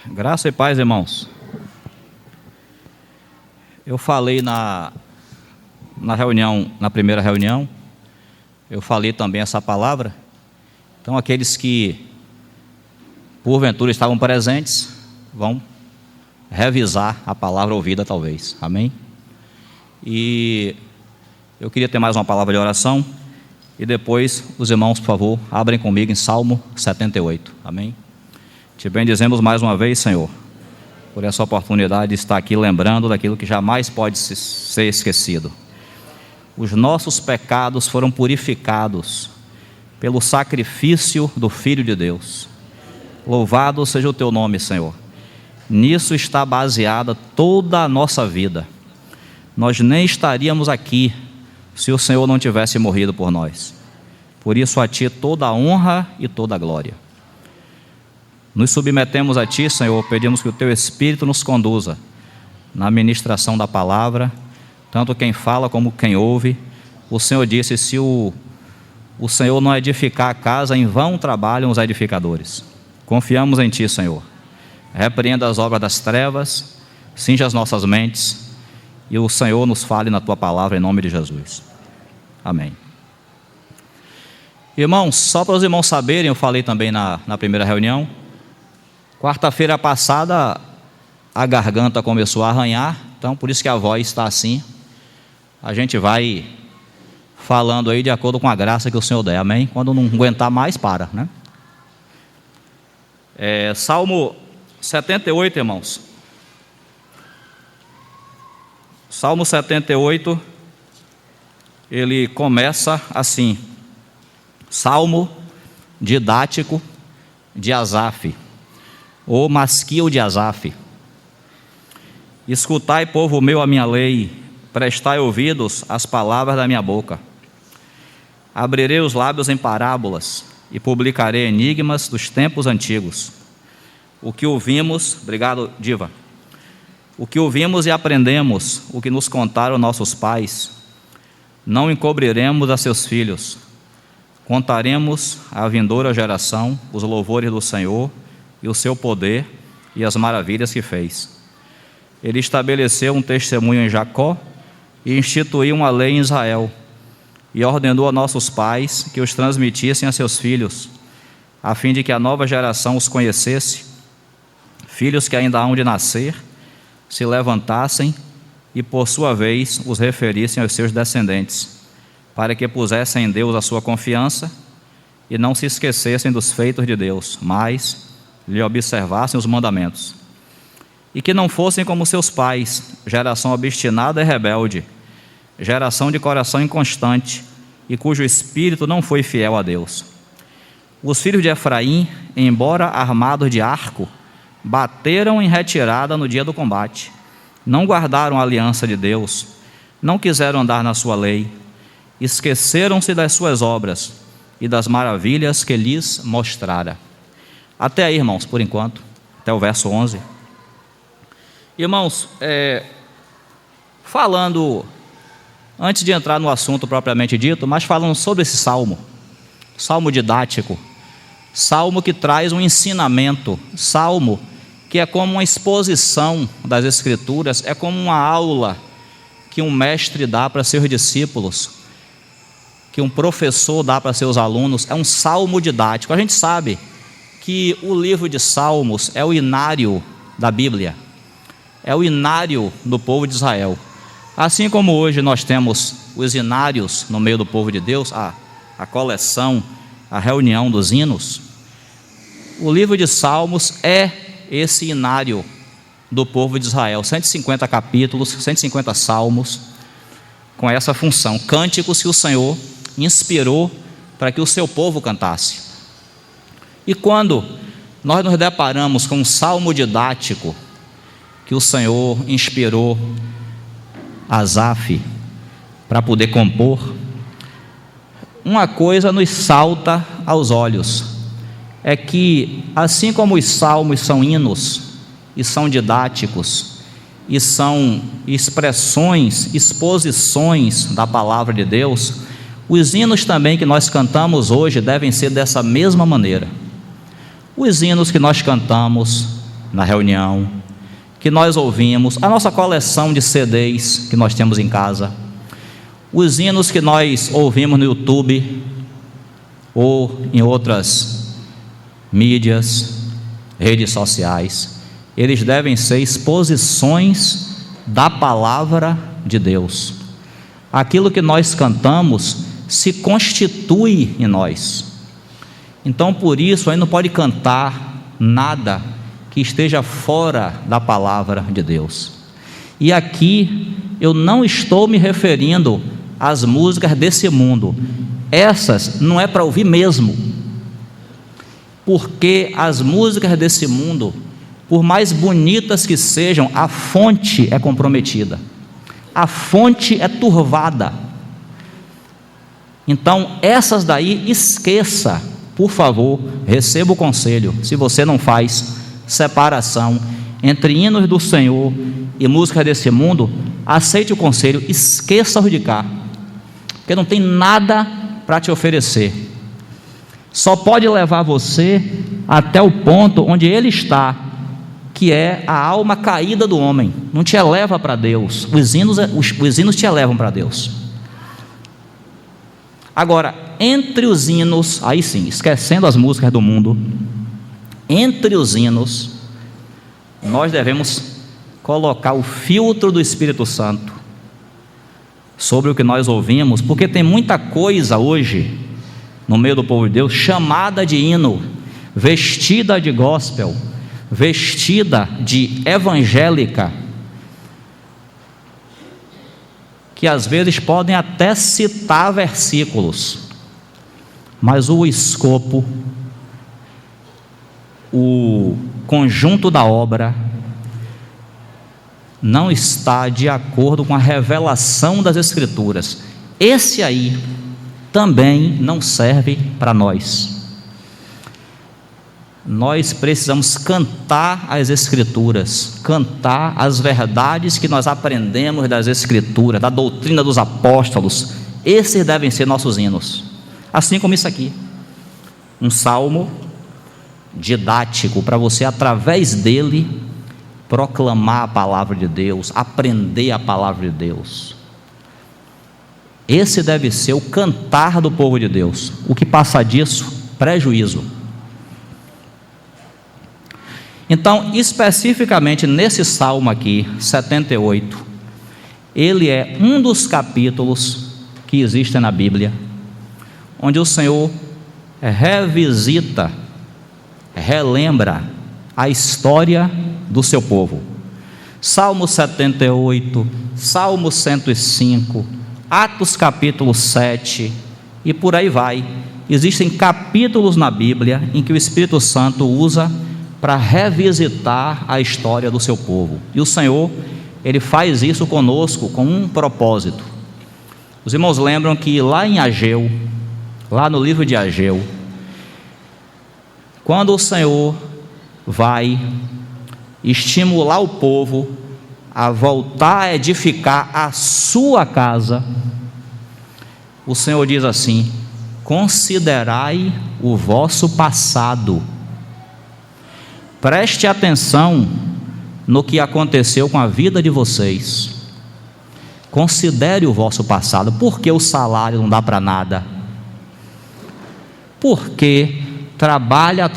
Graça e paz, irmãos. Eu falei na reunião, na primeira reunião, eu falei também essa palavra. Então, aqueles que porventura estavam presentes vão revisar a palavra ouvida, talvez. Amém? E eu queria ter mais uma palavra de oração. E depois, os irmãos, por favor, abrem comigo em Salmo 78. Amém? Te bendizemos mais uma vez, Senhor, por essa oportunidade de estar aqui lembrando daquilo que jamais pode ser esquecido. Os nossos pecados foram purificados pelo sacrifício do Filho de Deus. Louvado seja o teu nome, Senhor. Nisso está baseada toda a nossa vida. Nós nem estaríamos aqui se o Senhor não tivesse morrido por nós. Por isso a Ti toda a honra e toda a glória. Nos submetemos a Ti, Senhor, pedimos que o Teu Espírito nos conduza na ministração da palavra, tanto quem fala como quem ouve. O Senhor disse: se o Senhor não edificar a casa, em vão trabalham os edificadores. Confiamos em Ti, Senhor. Repreenda as obras das trevas, cinja as nossas mentes, e o Senhor nos fale na Tua palavra, em nome de Jesus. Amém. Irmãos, só para os irmãos saberem, eu falei também na primeira reunião, quarta-feira passada a garganta começou a arranhar, então por isso que a voz está assim. A gente vai falando aí de acordo com a graça que o Senhor der, amém? Quando não aguentar mais, para, né? Salmo 78, irmãos. Salmo 78, ele começa assim: Salmo didático de Asaf, ou Masquil de Asaf. Escutai, povo meu, a minha lei, prestai ouvidos às palavras da minha boca. Abrirei os lábios em parábolas e publicarei enigmas dos tempos antigos. O que ouvimos, obrigado, Diva. O que ouvimos e aprendemos, o que nos contaram nossos pais, não encobriremos a seus filhos. Contaremos à vindoura geração os louvores do Senhor e o seu poder e as maravilhas que fez. Ele estabeleceu um testemunho em Jacó e instituiu uma lei em Israel, e ordenou a nossos pais que os transmitissem a seus filhos, a fim de que a nova geração os conhecesse, filhos que ainda hão de nascer, se levantassem e por sua vez os referissem aos seus descendentes, para que pusessem em Deus a sua confiança e não se esquecessem dos feitos de Deus, mas lhe observassem os mandamentos. E que não fossem como seus pais, geração obstinada e rebelde, geração de coração inconstante, e cujo espírito não foi fiel a Deus. Os filhos de Efraim, embora armados de arco, bateram em retirada no dia do combate. Não guardaram a aliança de Deus, não quiseram andar na sua lei, esqueceram-se das suas obras e das maravilhas que lhes mostrara. Até aí, irmãos, por enquanto, até o verso 11. Irmãos, falando, antes de entrar no assunto propriamente dito, mas falando sobre esse salmo, salmo didático, salmo que traz um ensinamento, salmo que é como uma exposição das Escrituras, é como uma aula que um mestre dá para seus discípulos, que um professor dá para seus alunos. É um salmo didático. A gente sabe que o livro de Salmos é o inário da Bíblia, é o inário do povo de Israel. Assim como hoje nós temos os inários no meio do povo de Deus, a coleção, a reunião dos hinos, o livro de Salmos é esse inário do povo de Israel. 150 capítulos, 150 salmos, com essa função, cânticos que o Senhor inspirou para que o seu povo cantasse. E quando nós nos deparamos com um salmo didático que o Senhor inspirou Asaf para poder compor, uma coisa nos salta aos olhos, é que assim como os salmos são hinos e são didáticos e são expressões, exposições da palavra de Deus, os hinos também que nós cantamos hoje devem ser dessa mesma maneira. Os hinos que nós cantamos na reunião, que nós ouvimos, a nossa coleção de CDs que nós temos em casa, os hinos que nós ouvimos no YouTube ou em outras mídias, redes sociais, eles devem ser exposições da palavra de Deus. Aquilo que nós cantamos se constitui em nós. Então, por isso, aí não pode cantar nada que esteja fora da palavra de Deus. E aqui eu não estou me referindo às músicas desse mundo. Essas não é para ouvir mesmo, porque as músicas desse mundo, por mais bonitas que sejam, a fonte é comprometida, a fonte é turvada. Então essas daí esqueça, por favor, receba o conselho. Se você não faz separação entre hinos do Senhor e música desse mundo, aceite o conselho, esqueça-os de cá, porque não tem nada para te oferecer. Só pode levar você até o ponto onde ele está, que é a alma caída do homem. Não te eleva para Deus. Os hinos te elevam para Deus. Agora, entre os hinos, aí sim, esquecendo as músicas do mundo, entre os hinos, nós devemos colocar o filtro do Espírito Santo sobre o que nós ouvimos, porque tem muita coisa hoje no meio do povo de Deus chamada de hino, vestida de gospel, vestida de evangélica, que às vezes podem até citar versículos, mas o escopo, o conjunto da obra não está de acordo com a revelação das Escrituras. Esse aí também não serve para nós. Nós precisamos cantar as Escrituras, cantar as verdades que nós aprendemos das Escrituras, da doutrina dos apóstolos. Esses devem ser nossos hinos, assim como isso aqui, um salmo didático, para você, através dele, proclamar a palavra de Deus, aprender a palavra de Deus. Esse deve ser o cantar do povo de Deus. O que passa disso, prejuízo. Então, especificamente nesse salmo aqui, 78, ele é um dos capítulos que existem na Bíblia, onde o Senhor revisita, relembra a história do seu povo. Salmo 78, Salmo 105, Atos capítulo 7 e por aí vai. Existem capítulos na Bíblia em que o Espírito Santo usa para revisitar a história do seu povo. E o Senhor, ele faz isso conosco com um propósito. Os irmãos lembram que lá em Ageu, lá no livro de Ageu, quando o Senhor vai estimular o povo a voltar a edificar a sua casa, o Senhor diz assim: considerai o vosso passado, preste atenção no que aconteceu com a vida de vocês, considere o vosso passado. Por que o salário não dá para nada? Porque trabalha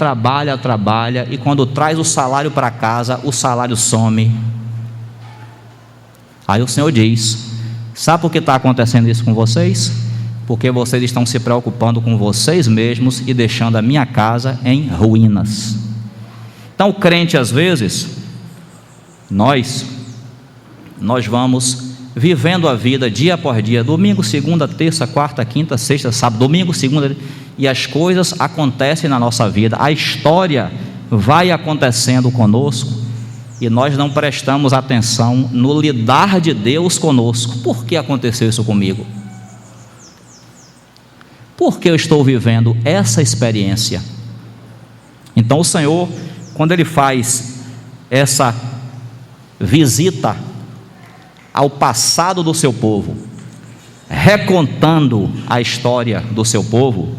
e quando traz o salário para casa, o salário some. Aí o Senhor diz: sabe por que está acontecendo isso com vocês? Porque vocês estão se preocupando com vocês mesmos e deixando a minha casa em ruínas. Então o crente, às vezes, nós vamos vivendo a vida dia após dia, domingo, segunda, terça, quarta, quinta, sexta, sábado, domingo, segunda, e as coisas acontecem na nossa vida, a história vai acontecendo conosco, e nós não prestamos atenção no lidar de Deus conosco. Por que aconteceu isso comigo? Por que eu estou vivendo essa experiência? Então o Senhor, quando Ele faz essa visita ao passado do seu povo, recontando a história do seu povo,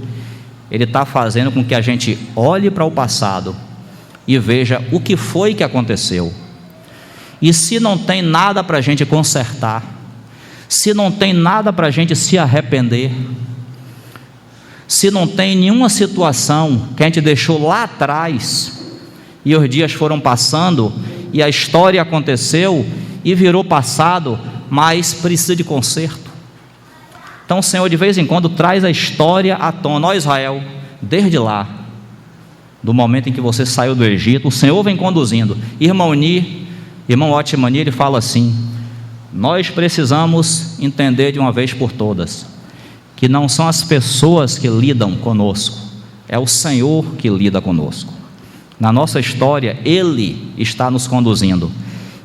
Ele está fazendo com que a gente olhe para o passado, e veja o que foi que aconteceu. E se não tem nada para a gente consertar, se não tem nada para a gente se arrepender, se não tem nenhuma situação que a gente deixou lá atrás, e os dias foram passando, e a história aconteceu, e virou passado, mas precisa de conserto. Então o Senhor de vez em quando traz a história à tona. Ó Israel, desde lá, do momento em que você saiu do Egito, o Senhor vem conduzindo. Irmão Otmani, ele fala assim: nós precisamos entender de uma vez por todas, que não são as pessoas que lidam conosco, é o Senhor que lida conosco. Na nossa história, Ele está nos conduzindo.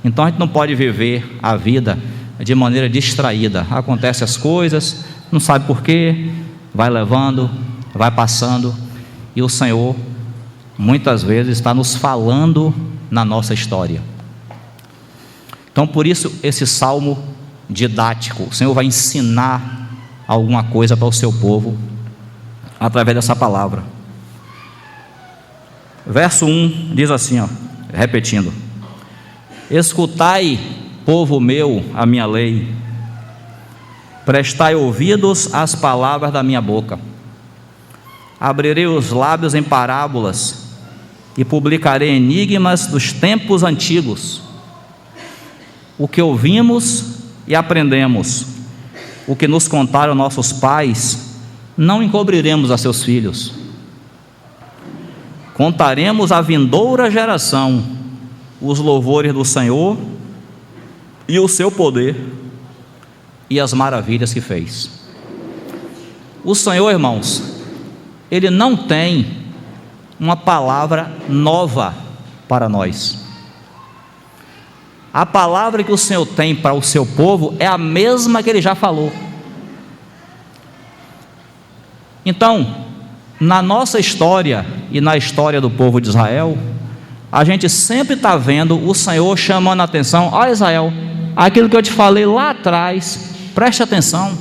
Então a gente não pode viver a vida de maneira distraída. Acontecem as coisas, não sabe por quê, vai levando, vai passando, e o Senhor muitas vezes está nos falando na nossa história. Então por isso esse salmo didático, o Senhor vai ensinar alguma coisa para o seu povo através dessa palavra. Verso 1 diz assim, repetindo: escutai, povo meu, a minha lei, prestai ouvidos às palavras da minha boca. Abrirei os lábios em parábolas e publicarei enigmas dos tempos antigos. O que ouvimos e aprendemos, o que nos contaram nossos pais, não encobriremos a seus filhos. Contaremos à vindoura geração os louvores do Senhor e o seu poder e as maravilhas que fez. O Senhor, irmãos, Ele não tem uma palavra nova para nós. A palavra que o Senhor tem para o seu povo é a mesma que Ele já falou. Então, na nossa história e na história do povo de Israel, a gente sempre está vendo o Senhor chamando a atenção: ó Israel, aquilo que eu te falei lá atrás, preste atenção.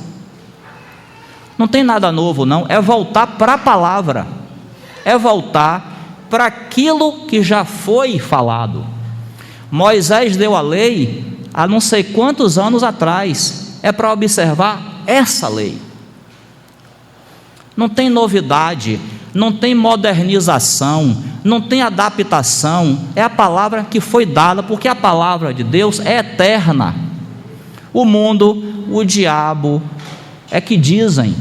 Não tem nada novo não, é voltar para a palavra, é voltar para aquilo que já foi falado. Moisés deu a lei há não sei quantos anos atrás, é para observar essa lei. Não tem novidade, não tem modernização, não tem adaptação, é a palavra que foi dada, porque a palavra de Deus é eterna. O mundo, o diabo, é que dizem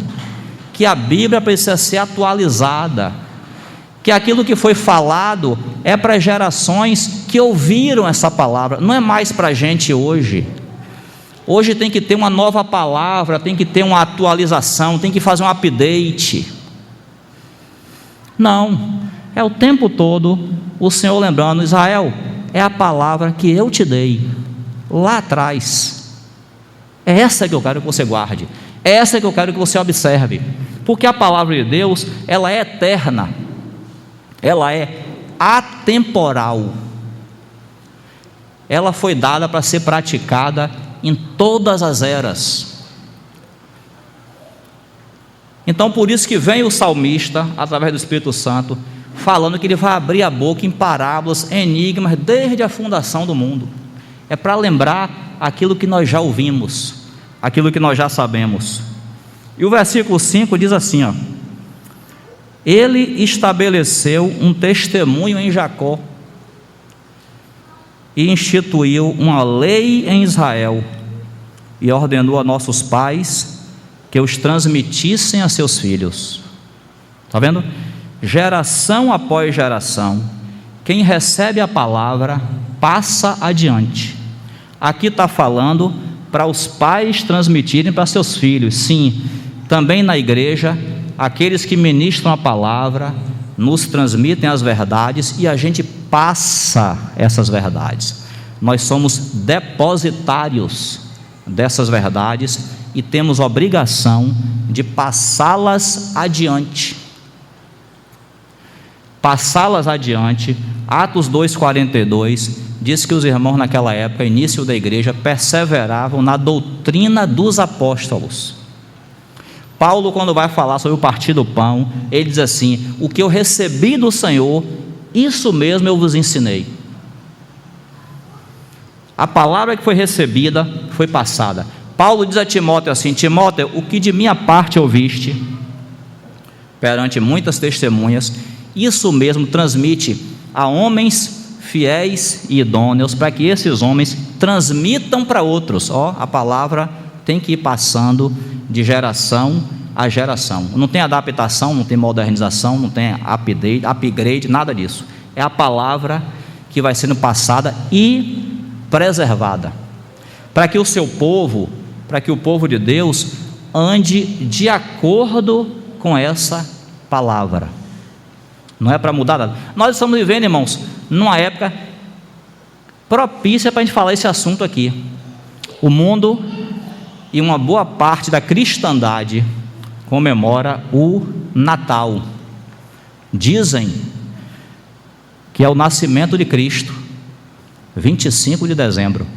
que a Bíblia precisa ser atualizada, que aquilo que foi falado é para gerações que ouviram essa palavra, não é mais para a gente hoje. Hoje tem que ter uma nova palavra, tem que ter uma atualização, tem que fazer um update. Não, é o tempo todo o Senhor lembrando: Israel, é a palavra que eu te dei lá atrás, é essa que eu quero que você guarde, é essa que eu quero que você observe, porque a palavra de Deus, ela é eterna, ela é atemporal, ela foi dada para ser praticada em todas as eras. Então por isso que vem o salmista, através do Espírito Santo, falando que ele vai abrir a boca em parábolas, enigmas, desde a fundação do mundo. É para lembrar aquilo que nós já ouvimos, aquilo que nós já sabemos. E o versículo 5 diz assim, ele estabeleceu um testemunho em Jacó e instituiu uma lei em Israel, e ordenou a nossos pais que os transmitissem a seus filhos. Está vendo? Geração após geração, quem recebe a palavra passa adiante. Aqui está falando para os pais transmitirem para seus filhos. Sim, também na igreja, aqueles que ministram a palavra nos transmitem as verdades e a gente passa essas verdades. Nós somos depositários dessas verdades e temos obrigação de passá-las adiante. Passá-las adiante. Atos 2,42 diz que os irmãos naquela época, início da igreja, perseveravam na doutrina dos apóstolos. Paulo, quando vai falar sobre o partir do pão, ele diz assim: o que eu recebi do Senhor, Isso mesmo eu vos ensinei. A palavra que foi recebida foi passada. Paulo diz a Timóteo assim: Timóteo, o que de minha parte ouviste perante muitas testemunhas, isso mesmo transmite a homens fiéis e idôneos, para que esses homens transmitam para outros. A palavra tem que ir passando de geração a geração. Não tem adaptação, não tem modernização, não tem upgrade, nada disso. É a palavra que vai sendo passada e preservada, para que o seu povo, para que o povo de Deus ande de acordo com essa palavra. Não é para mudar nada. Nós estamos vivendo, irmãos, numa época propícia para a gente falar esse assunto aqui. O mundo e uma boa parte da cristandade comemora o Natal. Dizem que é o nascimento de Cristo, 25 de dezembro.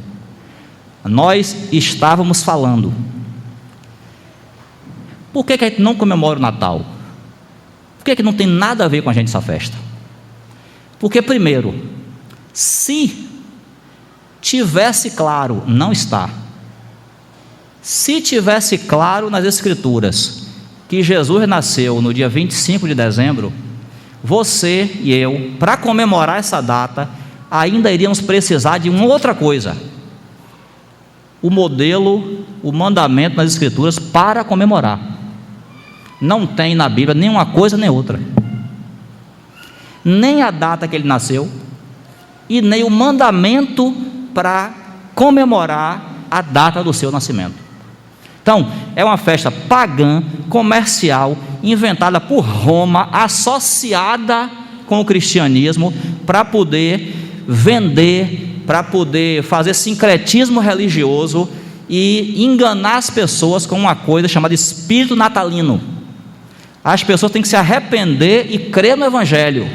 Nós estávamos falando, por que a gente não comemora o Natal? Por que não tem nada a ver com a gente essa festa? Porque, primeiro, se tivesse claro, não está. Se tivesse claro nas Escrituras que Jesus nasceu no dia 25 de dezembro, você e eu, para comemorar essa data, ainda iríamos precisar de uma outra coisa: o modelo, o mandamento nas Escrituras para comemorar. Não tem na Bíblia nenhuma coisa nem outra, nem a data que ele nasceu e nem o mandamento para comemorar a data do seu nascimento. Então, é uma festa pagã, comercial, inventada por Roma, associada com o cristianismo, para poder vender, para poder fazer sincretismo religioso e enganar as pessoas com uma coisa chamada espírito natalino. As pessoas têm que se arrepender e crer no Evangelho.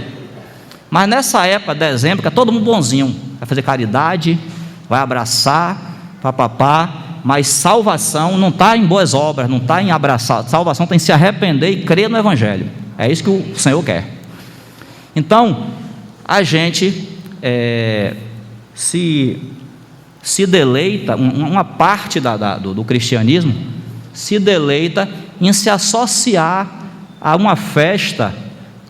Mas nessa época, dezembro, que todo mundo bonzinho, vai fazer caridade, vai abraçar, papapá, mas salvação não está em boas obras, não está em abraçar. Salvação tem que se arrepender e crer no Evangelho. É isso que o Senhor quer. Então, a gente se deleita, uma parte do cristianismo se deleita em se associar a uma festa,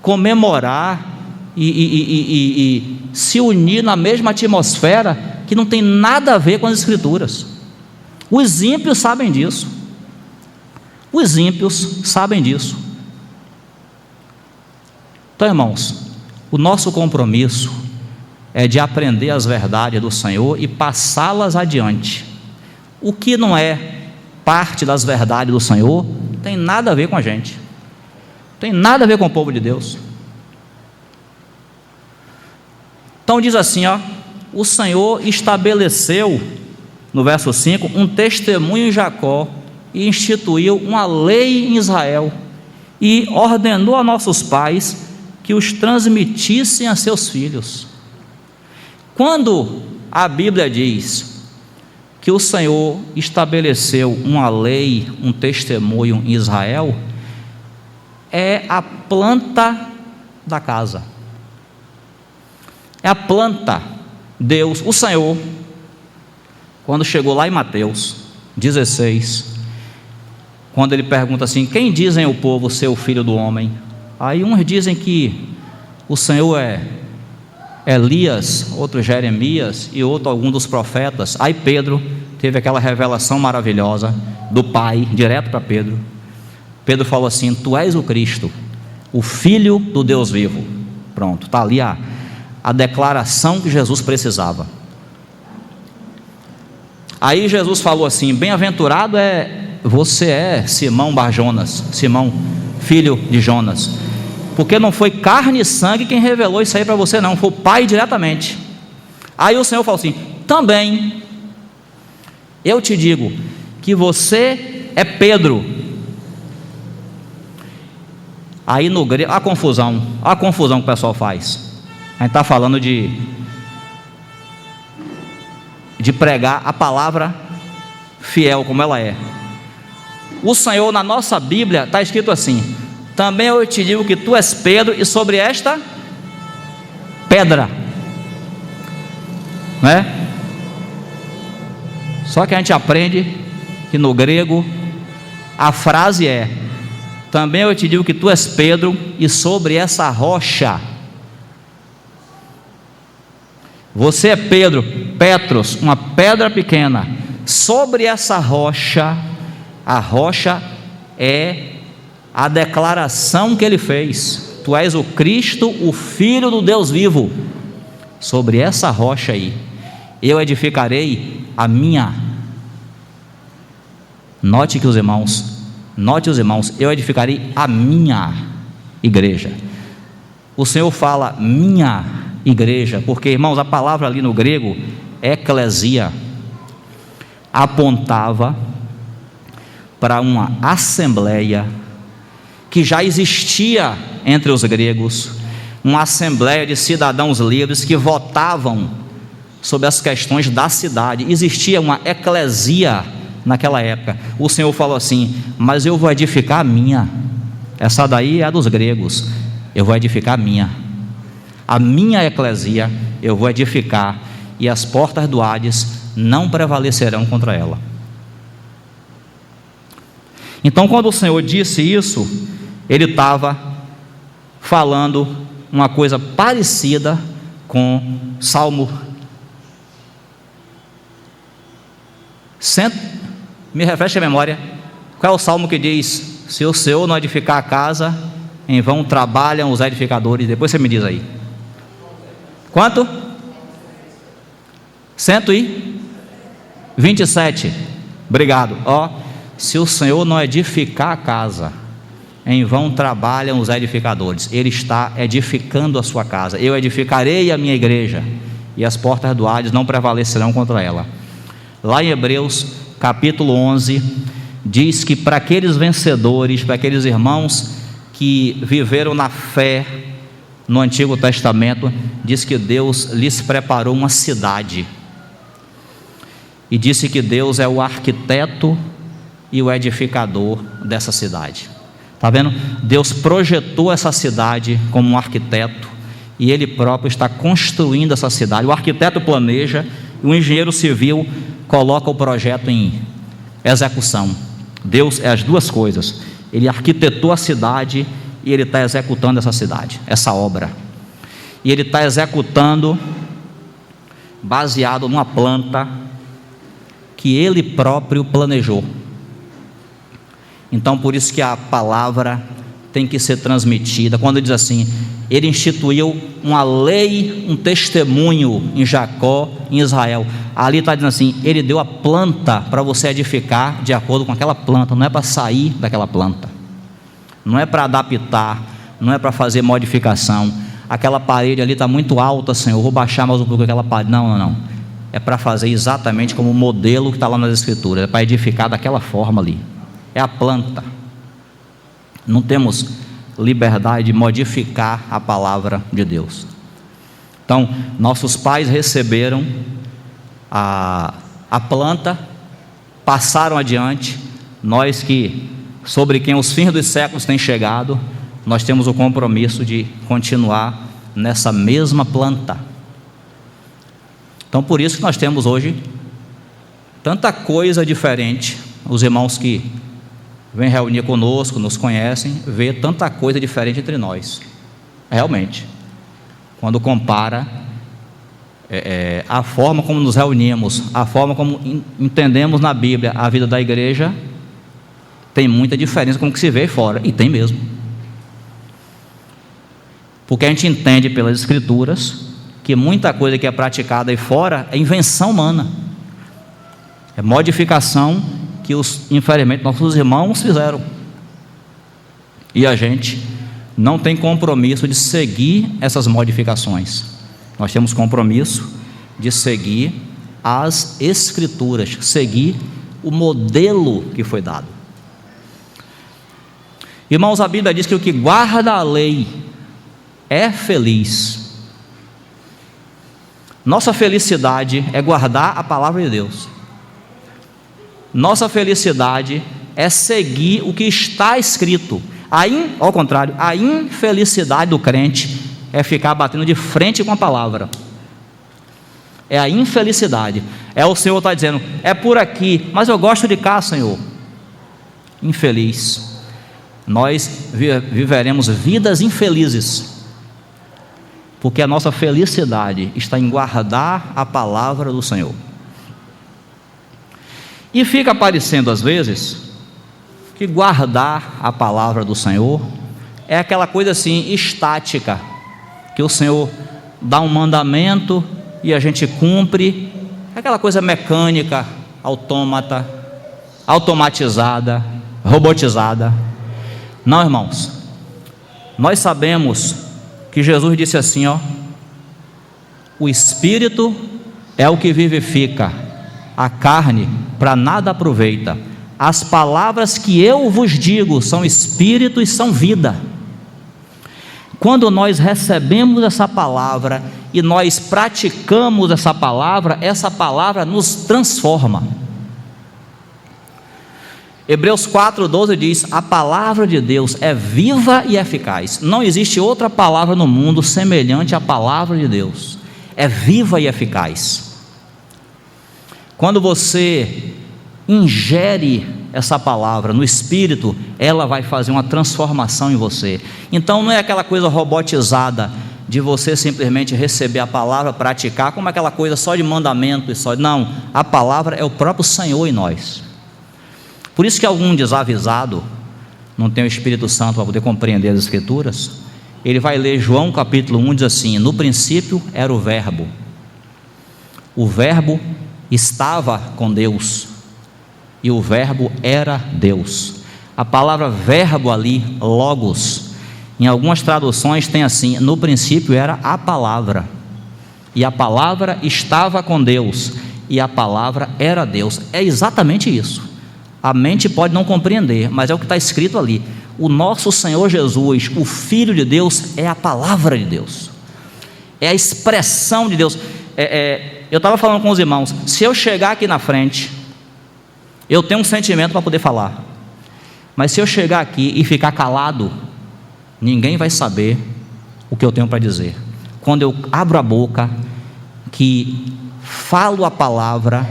comemorar e se unir na mesma atmosfera que não tem nada a ver com as Escrituras. Os ímpios sabem disso. Os ímpios sabem disso. Então, irmãos, o nosso compromisso é de aprender as verdades do Senhor e passá-las adiante. O que não é parte das verdades do Senhor tem nada a ver com a gente, tem nada a ver com o povo de Deus. Então diz assim, o Senhor estabeleceu, no verso 5, um testemunho em Jacó e instituiu uma lei em Israel e ordenou a nossos pais que os transmitissem a seus filhos. Quando a Bíblia diz que o Senhor estabeleceu uma lei, um testemunho em Israel, é a planta da casa, é a planta. Deus, o Senhor, quando chegou lá em Mateus 16, quando ele pergunta assim: quem dizem o povo ser o filho do homem? Aí uns dizem que o Senhor é Elias, outro Jeremias e outro algum dos profetas. Aí Pedro teve aquela revelação maravilhosa do Pai, direto para Pedro. Pedro falou assim: tu és o Cristo, o Filho do Deus vivo. Pronto, está ali a declaração que Jesus precisava. Aí Jesus falou assim: bem-aventurado você Simão Bar-Jonas, Simão, filho de Jonas, porque não foi carne e sangue quem revelou isso aí para você, não, foi o Pai diretamente. Aí o Senhor falou assim: também eu te digo que você é Pedro. Aí no grego, a confusão que o pessoal faz. A gente está falando de pregar a palavra fiel como ela é. O Senhor, na nossa Bíblia, está escrito assim: também eu te digo que tu és Pedro, e sobre esta pedra, né? Só que a gente aprende que no grego a frase é: também eu te digo que tu és Pedro, e sobre essa rocha, você é Pedro, Petros, uma pedra pequena, sobre essa rocha. A rocha é a declaração que ele fez: tu és o Cristo, o Filho do Deus vivo. Sobre essa rocha aí eu edificarei a minha. Note os irmãos, eu edificarei a minha igreja. O Senhor fala minha igreja, porque, irmãos, a palavra ali no grego, eclesia, apontava para uma assembleia que já existia entre os gregos, uma assembleia de cidadãos livres que votavam sobre as questões da cidade. Existia uma eclesia naquela época. O Senhor falou assim: mas eu vou edificar a minha. Essa daí é a dos gregos, eu vou edificar a minha eclesia eu vou edificar, e as portas do Hades não prevalecerão contra ela. Então, quando o Senhor disse isso, ele estava falando uma coisa parecida com Salmo 100. Me refresca a memória, qual é o salmo que diz: se o Senhor não edificar a casa, em vão trabalham os edificadores? Depois você me diz aí. Quanto? 127. Obrigado. Se o Senhor não edificar a casa, em vão trabalham os edificadores. Ele está edificando a sua casa. Eu edificarei a minha igreja, e as portas do Hades não prevalecerão contra ela. Lá em Hebreus capítulo 11, diz que para aqueles vencedores, para aqueles irmãos que viveram na fé no Antigo Testamento, diz que Deus lhes preparou uma cidade, e disse que Deus é o arquiteto e o edificador dessa cidade. Está vendo? Deus projetou essa cidade como um arquiteto, e Ele próprio está construindo essa cidade. O arquiteto planeja, e o engenheiro civil coloca o projeto em execução. Deus é as duas coisas. Ele arquitetou a cidade e Ele está executando essa cidade, essa obra. E Ele está executando baseado numa planta que Ele próprio planejou. Então, por isso que a palavra tem que ser transmitida. Quando diz assim: Ele instituiu uma lei, um testemunho em Jacó, em Israel. Ali está dizendo assim: Ele deu a planta para você edificar de acordo com aquela planta. Não é para sair daquela planta, não é para adaptar, não é para fazer modificação. Aquela parede ali está muito alta, Senhor, vou baixar mais um pouco aquela parede. Não. É para fazer exatamente como o modelo que está lá nas Escrituras. É para edificar daquela forma ali. É a planta. Não temos liberdade de modificar a palavra de Deus. Então, nossos pais receberam a planta, passaram adiante. Nós sobre quem os fins dos séculos têm chegado, nós temos o compromisso de continuar nessa mesma planta. Então, por isso que nós temos hoje tanta coisa diferente. Os irmãos que vêm reunir conosco, nos conhecem, vê tanta coisa diferente entre nós. Realmente, quando compara a forma como nos reunimos, a forma como entendemos na Bíblia a vida da igreja, tem muita diferença com o que se vê fora, e tem mesmo. Porque a gente entende pelas Escrituras que muita coisa que é praticada aí fora é invenção humana, é modificação que infelizmente nossos irmãos fizeram, e a gente não tem compromisso de seguir essas modificações. Nós temos compromisso de seguir as Escrituras, seguir o modelo que foi dado. Irmãos, a Bíblia diz que o que guarda a lei é feliz. Nossa felicidade é guardar a palavra de Deus. Nossa felicidade é seguir o que está escrito. Ao contrário, a infelicidade do crente é ficar batendo de frente com a palavra. É a infelicidade. É o Senhor está dizendo, é por aqui, mas eu gosto de cá, Senhor. Infeliz. Nós viveremos vidas infelizes, porque a nossa felicidade está em guardar a palavra do Senhor. E fica parecendo às vezes que guardar a palavra do Senhor é aquela coisa assim, estática, que o Senhor dá um mandamento e a gente cumpre, aquela coisa mecânica, automatizada, robotizada. Não, irmãos, nós sabemos que Jesus disse assim, o Espírito é o que vivifica, a carne para nada aproveita. As palavras que eu vos digo são Espírito e são vida. Quando nós recebemos essa palavra e nós praticamos essa palavra nos transforma. Hebreus 4:12 diz, a palavra de Deus é viva e eficaz. Não existe outra palavra no mundo semelhante à palavra de Deus. É viva e eficaz. Quando você ingere essa palavra no Espírito, ela vai fazer uma transformação em você. Então não é aquela coisa robotizada de você simplesmente receber a palavra, praticar, como aquela coisa só de mandamento e só. Não, a palavra é o próprio Senhor em nós. Por isso que algum desavisado, não tem o Espírito Santo para poder compreender as Escrituras, ele vai ler João capítulo 1, diz assim, no princípio era o Verbo estava com Deus, e o Verbo era Deus. A palavra verbo ali, logos, em algumas traduções tem assim, no princípio era a palavra, e a palavra estava com Deus, e a palavra era Deus. É exatamente isso. A mente pode não compreender, mas é o que está escrito ali. O nosso Senhor Jesus, o Filho de Deus, é a palavra de Deus, é a expressão de Deus. Eu estava falando com os irmãos, se eu chegar aqui na frente, eu tenho um sentimento para poder falar, mas se eu chegar aqui e ficar calado, ninguém vai saber o que eu tenho para dizer. Quando eu abro a boca, que falo a palavra,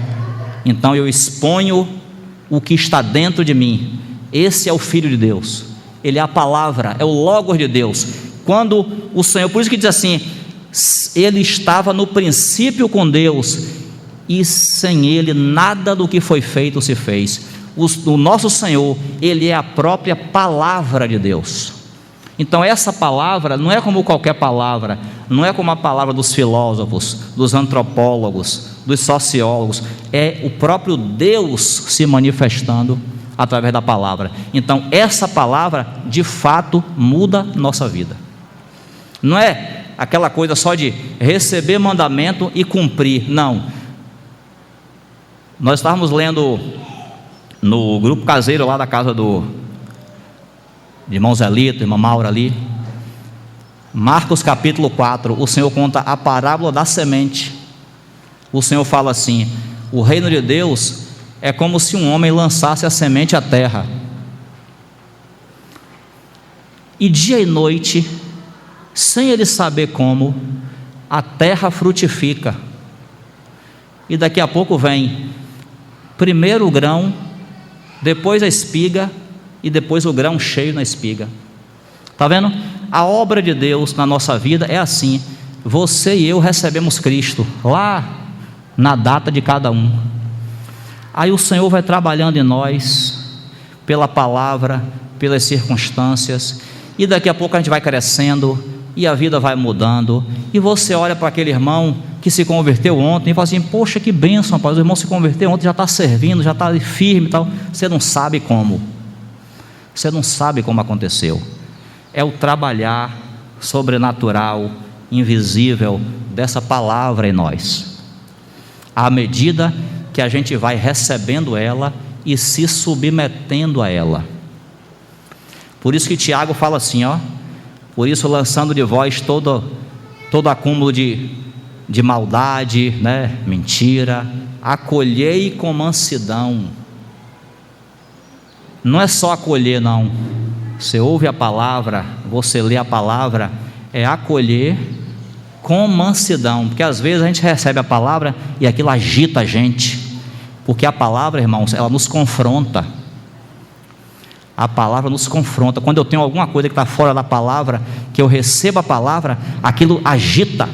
então eu exponho o que está dentro de mim. Esse é o Filho de Deus, ele é a palavra, é o Logos de Deus. Quando o Senhor, por isso que diz assim, ele estava no princípio com Deus, e sem ele nada do que foi feito se fez. O nosso Senhor, ele é a própria palavra de Deus. Então essa palavra não é como qualquer palavra, não é como a palavra dos filósofos, dos antropólogos, dos sociólogos, é o próprio Deus se manifestando através da palavra. Então essa palavra de fato muda nossa vida. Não é aquela coisa só de receber mandamento e cumprir, não. Nós estávamos lendo no grupo caseiro lá da casa do irmão Zelito, irmã Maura ali, Marcos capítulo 4, o Senhor conta a parábola da semente. O Senhor fala assim, o reino de Deus é como se um homem lançasse a semente à terra, e dia e noite, sem ele saber como, a terra frutifica, e daqui a pouco vem primeiro o grão, depois a espiga, e depois o grão cheio na espiga. Está vendo? A obra de Deus na nossa vida é assim. Você e eu recebemos Cristo lá na data de cada um. Aí o Senhor vai trabalhando em nós pela palavra, pelas circunstâncias, e daqui a pouco a gente vai crescendo e a vida vai mudando, e você olha para aquele irmão que se converteu ontem e fala assim, poxa, que bênção, rapaz, o irmão se converteu ontem, já está servindo, já está firme e tal. Você não sabe como, você não sabe como aconteceu. É o trabalhar sobrenatural, invisível dessa palavra em nós, à medida que a gente vai recebendo ela e se submetendo a ela. Por isso que Tiago fala assim, por isso lançando de vós todo acúmulo de maldade, mentira, acolhei com mansidão. Não é só acolher, não. Você ouve a palavra, você lê a palavra, é acolher com mansidão, porque às vezes a gente recebe a palavra e aquilo agita a gente, porque a palavra, irmãos, ela nos confronta. A palavra nos confronta. Quando eu tenho alguma coisa que está fora da palavra, que eu recebo a palavra, aquilo agita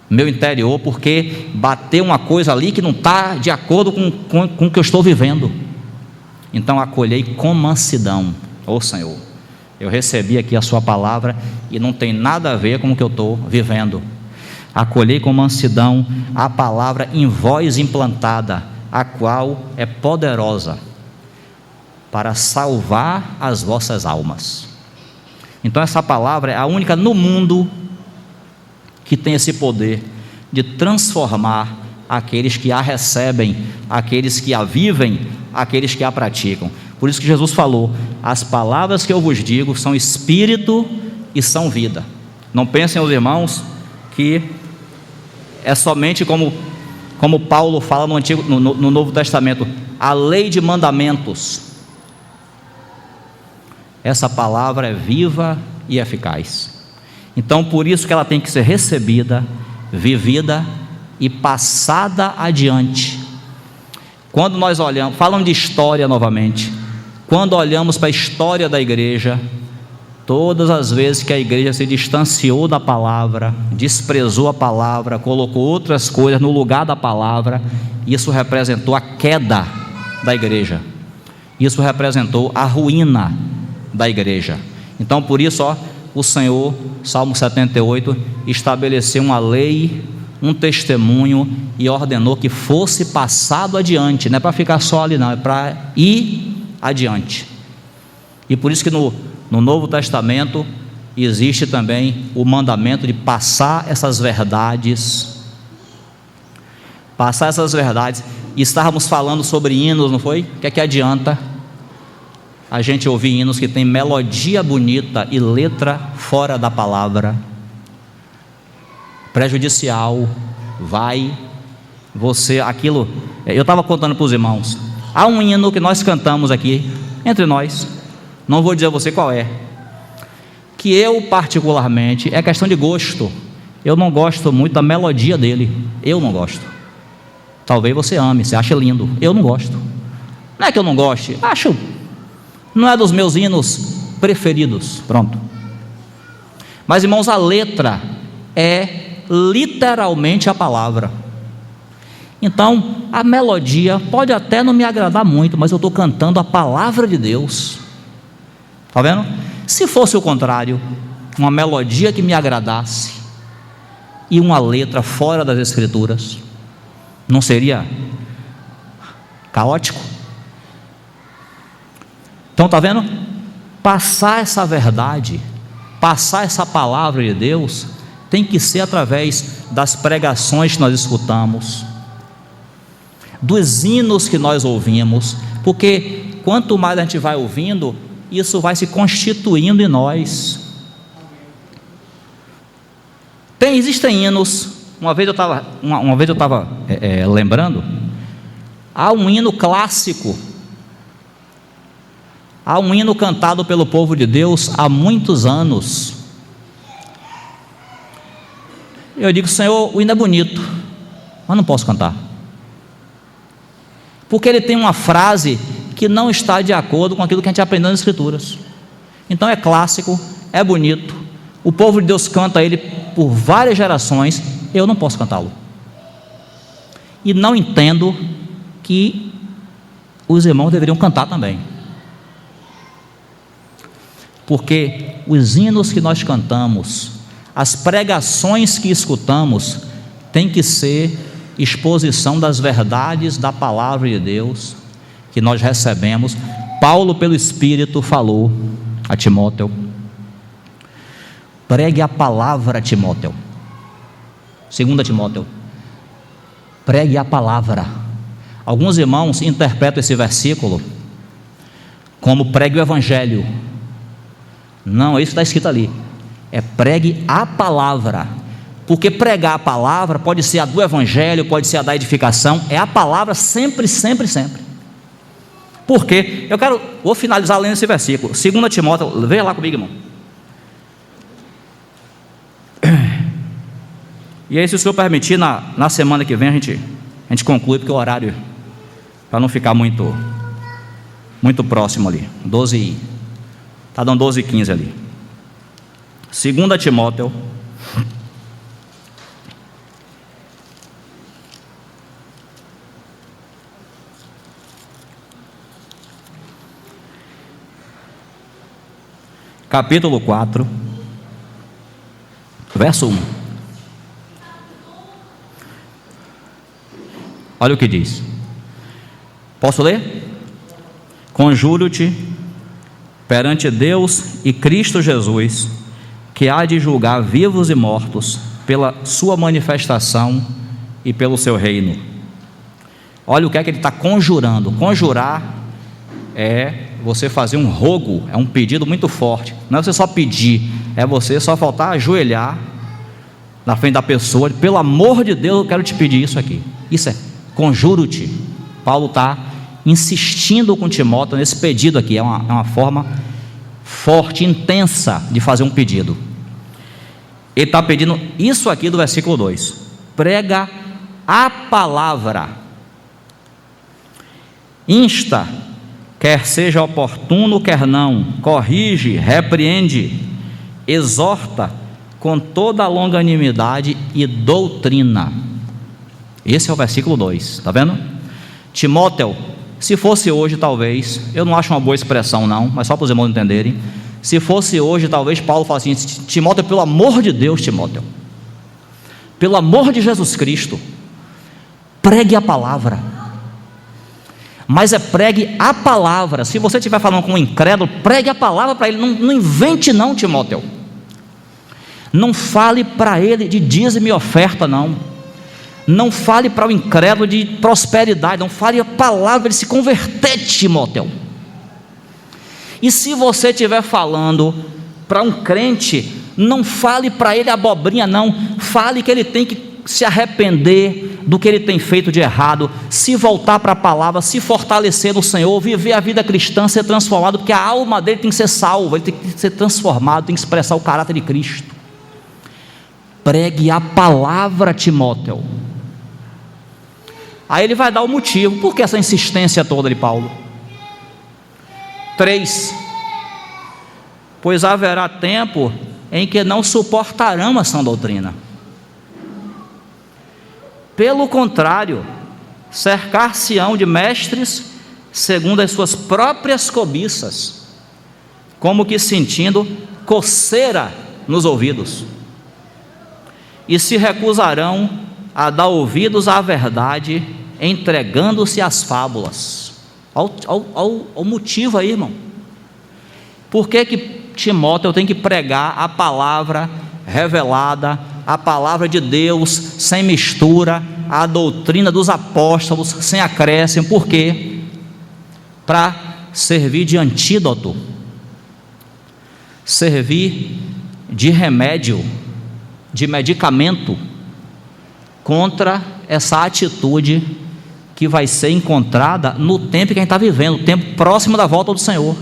meu interior, porque bateu uma coisa ali que não está de acordo com o que eu estou vivendo. Então acolhei com mansidão. Ô Senhor, eu recebi aqui a sua palavra e não tem nada a ver com o que eu estou vivendo. Acolhei com mansidão a palavra em vós implantada, a qual é poderosa para salvar as vossas almas. Então essa palavra é a única no mundo que tem esse poder de transformar aqueles que a recebem, aqueles que a vivem, aqueles que a praticam. Por isso que Jesus falou: as palavras que eu vos digo são espírito e são vida. Não pensem os irmãos que é somente como Paulo fala no Novo Testamento, a lei de mandamentos. Essa palavra é viva e eficaz. Então por isso que ela tem que ser recebida, vivida e passada adiante. Quando nós olhamos, falam de história novamente, quando olhamos para a história da igreja, todas as vezes que a igreja se distanciou da palavra, desprezou a palavra, colocou outras coisas no lugar da palavra, isso representou a queda da igreja, isso representou a ruína da igreja. Então por isso, o Senhor, Salmo 78, estabeleceu uma lei, um testemunho, e ordenou que fosse passado adiante. Não é para ficar só ali não, é para ir adiante. E por isso que no Novo Testamento existe também o mandamento de passar essas verdades. Passar essas verdades. E estávamos falando sobre hinos, não foi? O que é que adianta a gente ouvir hinos que tem melodia bonita e letra fora da palavra? Prejudicial. Vai você, aquilo, eu estava contando para os irmãos, há um hino que nós cantamos aqui entre nós, não vou dizer a você qual é, que eu particularmente, é questão de gosto, eu não gosto muito da melodia dele, eu não gosto. Talvez você ame, você ache lindo, eu não gosto. Não é que eu não goste, acho, não é dos meus hinos preferidos, pronto. Mas irmãos, a letra é literalmente a palavra. Então a melodia pode até não me agradar muito, mas eu estou cantando a palavra de Deus. Está vendo? Se fosse o contrário, uma melodia que me agradasse e uma letra fora das escrituras, não seria caótico? Então está vendo? Passar essa verdade, passar essa palavra de Deus, tem que ser através das pregações que nós escutamos, dos hinos que nós ouvimos, porque quanto mais a gente vai ouvindo, isso vai se constituindo em nós. Existem hinos. Uma vez eu estava lembrando, há um hino clássico, há um hino cantado pelo povo de Deus há muitos anos. Eu digo: Senhor, o hino é bonito, mas não posso cantar, porque ele tem uma frase que não está de acordo com aquilo que a gente aprendeu nas escrituras. Então é clássico, é bonito, o povo de Deus canta ele por várias gerações, eu não posso cantá-lo. E não entendo que os irmãos deveriam cantar também, porque os hinos que nós cantamos, as pregações que escutamos, tem que ser exposição das verdades da palavra de Deus que nós recebemos. Paulo, pelo Espírito, falou a Timóteo: pregue a palavra, Timóteo. 2 Timóteo, pregue a palavra. Alguns irmãos interpretam esse versículo como pregue o evangelho. Não, isso está escrito ali, é pregue a palavra, porque pregar a palavra pode ser a do evangelho, pode ser a da edificação, é a palavra sempre, sempre, sempre. Por quê? Vou finalizar lendo esse versículo, 2 Timóteo, veja lá comigo, irmão. E aí, se o Senhor permitir, na semana que vem a gente conclui, porque o horário, para não ficar muito próximo ali, 12, está dando 12h15 ali. 2 Timóteo, capítulo 4, verso 1. Olha o que diz. Posso ler? Conjuro-te perante Deus e Cristo Jesus, que há de julgar vivos e mortos pela sua manifestação e pelo seu reino. Olha o que é que ele está conjurando. Conjurar é você fazer um rogo, é um pedido muito forte. Não é você só pedir, é você só faltar ajoelhar na frente da pessoa. Pelo amor de Deus, eu quero te pedir isso aqui. Isso é conjuro-te. Paulo está insistindo com Timóteo nesse pedido aqui. É uma forma forte, intensa de fazer um pedido. Ele está pedindo isso aqui do versículo 2: prega a palavra, insta, quer seja oportuno, quer não, corrige, repreende, exorta com toda a longanimidade e doutrina. Esse é o versículo 2, está vendo? Timóteo, se fosse hoje talvez, eu não acho uma boa expressão não, mas só para os irmãos entenderem, se fosse hoje talvez Paulo falasse assim: Timóteo, pelo amor de Deus, Timóteo, pelo amor de Jesus Cristo, pregue a palavra. Mas pregue a palavra. Se você estiver falando com um incrédulo, pregue a palavra para ele. Não invente não, Timóteo. Não fale para ele de dízimo e oferta não. Não fale para o incrédulo de prosperidade. Não fale a palavra para ele se converter, Timóteo. E se você estiver falando para um crente, não fale para ele abobrinha não. Fale que ele tem que se arrepender do que ele tem feito de errado, se voltar para a palavra, se fortalecer no Senhor, viver a vida cristã, ser transformado, porque a alma dele tem que ser salva, ele tem que ser transformado, tem que expressar o caráter de Cristo. Pregue a palavra, Timóteo. Aí ele vai dar o motivo, por que essa insistência toda de Paulo? 3: pois haverá tempo em que não suportarão a sã doutrina. Pelo contrário, cercar-se-ão de mestres segundo as suas próprias cobiças, como que sentindo coceira nos ouvidos, e se recusarão a dar ouvidos à verdade, entregando-se às fábulas. Olha o motivo aí, irmão. Por que Timóteo tem que pregar a palavra revelada, a palavra de Deus, sem mistura, a doutrina dos apóstolos, sem acréscimo? Por quê? Para servir de antídoto, servir de remédio, de medicamento contra essa atitude que vai ser encontrada no tempo que a gente está vivendo, o tempo próximo da volta do Senhor.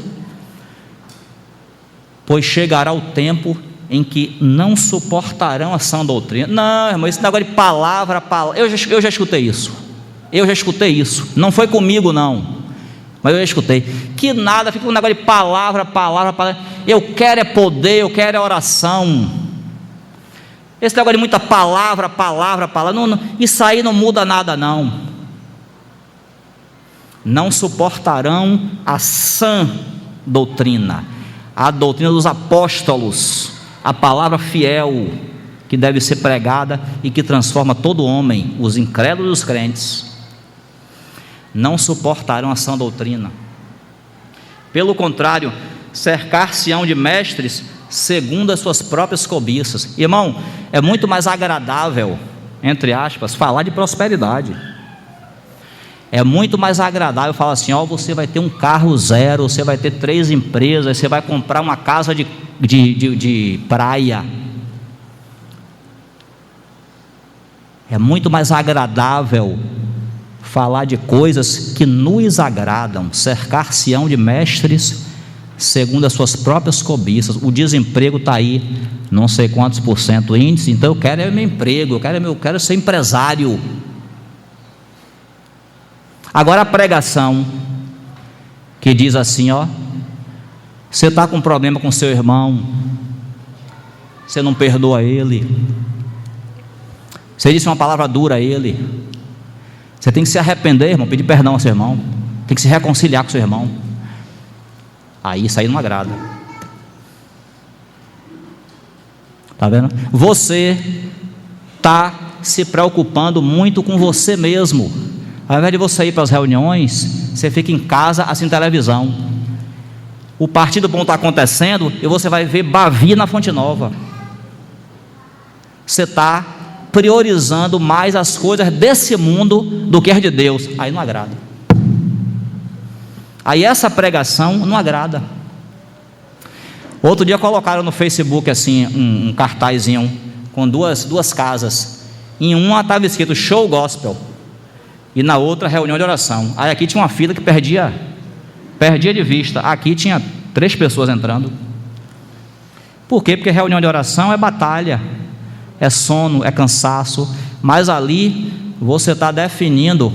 Pois chegará o tempo em que não suportarão a sã doutrina. Não, irmão, esse negócio de palavra, eu já escutei isso, não foi comigo não, mas eu já escutei, que nada, fica um negócio de palavra, eu quero é poder, eu quero é oração, esse negócio de muita palavra, não, isso aí não muda nada não suportarão a sã doutrina, a doutrina dos apóstolos, a palavra fiel que deve ser pregada e que transforma todo homem, os incrédulos e os crentes. Não suportarão a sã doutrina. Pelo contrário, cercar-se-ão de mestres segundo as suas próprias cobiças. Irmão, é muito mais agradável, entre aspas, falar de prosperidade. É muito mais agradável falar assim: ó, você vai ter um carro zero, você vai ter 3 empresas, você vai comprar uma casa de praia. É muito mais agradável falar de coisas que nos agradam. Cercar-se-ão de mestres segundo as suas próprias cobiças. O desemprego está aí, não sei quantos por cento índice, então eu quero meu emprego, eu quero ser empresário. Agora a pregação que diz assim, ó, você está com problema com seu irmão, você não perdoa ele, você disse uma palavra dura a ele, você tem que se arrepender, irmão, pedir perdão ao seu irmão, tem que se reconciliar com seu irmão. Aí isso aí não agrada. Está vendo? Você está se preocupando muito com você mesmo. Ao invés de você ir para as reuniões, você fica em casa assistindo televisão. O partido bom está acontecendo e você vai ver Bavi na Fonte Nova. Você está priorizando mais as coisas desse mundo do que as de Deus. Aí não agrada. Aí essa pregação não agrada. Outro dia colocaram no Facebook assim um cartazinho com duas casas. Em uma estava escrito show gospel e na outra reunião de oração. Aí aqui tinha uma fila que perdia de vista. Aqui tinha 3 pessoas entrando. Por quê? Porque reunião de oração é batalha, é sono, é cansaço. Mas ali você está definindo,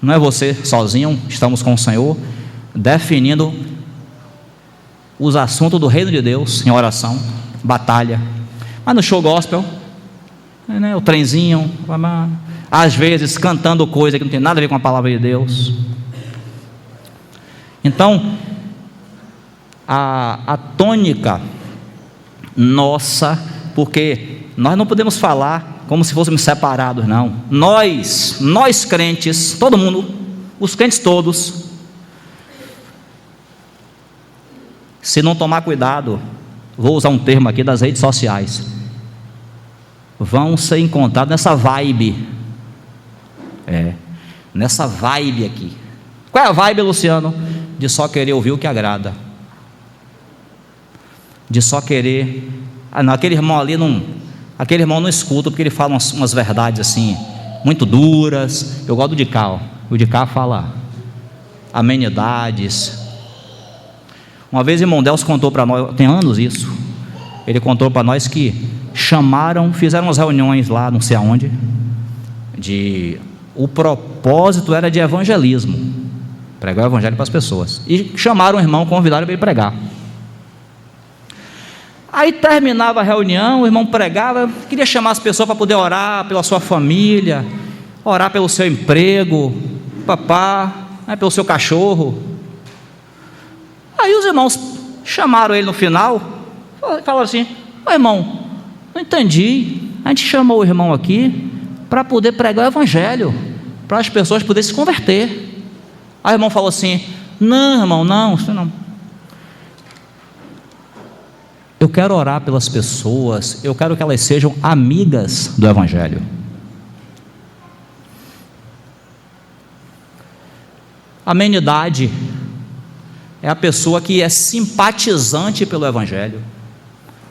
não é você sozinho, estamos com o Senhor, definindo os assuntos do reino de Deus em oração, batalha. Mas no show gospel, né, o trenzinho, às vezes cantando coisa que não tem nada a ver com a palavra de Deus. Então a tônica nossa, porque nós não podemos falar como se fôssemos separados, não. Nós crentes, todo mundo, os crentes todos, se não tomar cuidado, vou usar um termo aqui das redes sociais, vão ser encontrados nessa vibe. Nessa vibe aqui. Qual é a vibe, Luciano? De só querer ouvir o que agrada. De só querer. Não, aquele irmão ali aquele irmão não escuta, porque ele fala umas verdades assim, muito duras. Eu gosto do de cá, ó. O de cá fala amenidades. Uma vez o irmão Deus contou para nós, tem anos isso, ele contou para nós que fizeram umas reuniões lá, não sei aonde, o propósito era de evangelismo, pregar o evangelho para as pessoas, e chamaram o irmão, convidaram para ele pregar. Aí terminava a reunião, o irmão pregava, queria chamar as pessoas para poder orar pela sua família, orar pelo seu emprego, pelo seu cachorro. Aí os irmãos chamaram ele no final, falaram assim: ô irmão, não entendi, a gente chamou o irmão aqui para poder pregar o evangelho, para as pessoas poderem se converter. Aí o irmão falou assim: não irmão, não. Eu quero orar pelas pessoas, eu quero que elas sejam amigas do evangelho. Amenidade é a pessoa que é simpatizante pelo evangelho.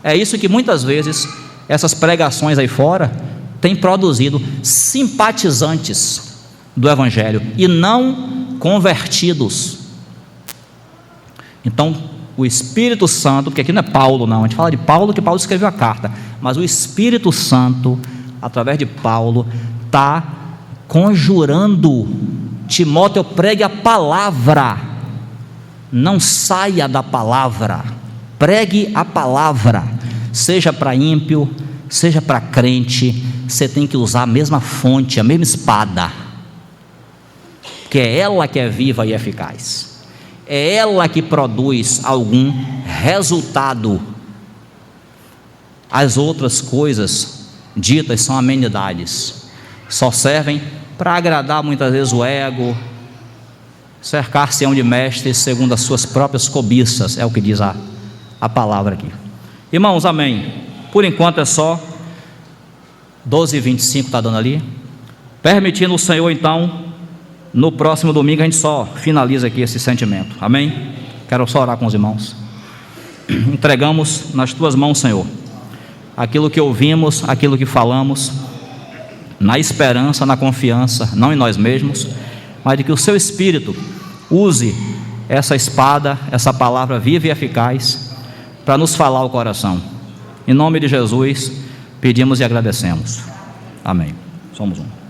É isso que muitas vezes essas pregações aí fora têm produzido, simpatizantes do evangelho e não convertidos. Então o Espírito Santo, porque aqui não é Paulo não, a gente fala de Paulo, que Paulo escreveu a carta, mas o Espírito Santo, através de Paulo, está conjurando Timóteo: pregue a palavra, não saia da palavra, pregue a palavra, seja para ímpio, seja para crente, você tem que usar a mesma fonte, a mesma espada, que é ela que é viva e eficaz, é ela que produz algum resultado. As outras coisas ditas são amenidades, só servem para agradar muitas vezes o ego, cercar-se de mestres segundo as suas próprias cobiças, é o que diz a palavra aqui. Irmãos, amém. Por enquanto é só 12h25, está dando ali. Permitindo o Senhor, então, no próximo domingo a gente só finaliza aqui esse sentimento, amém? Quero só orar com os irmãos. Entregamos nas tuas mãos, Senhor, aquilo que ouvimos, aquilo que falamos, na esperança, na confiança, não em nós mesmos, mas de que o seu Espírito use essa espada, essa palavra viva e eficaz, para nos falar o coração. Em nome de Jesus, pedimos e agradecemos. Amém. Somos um.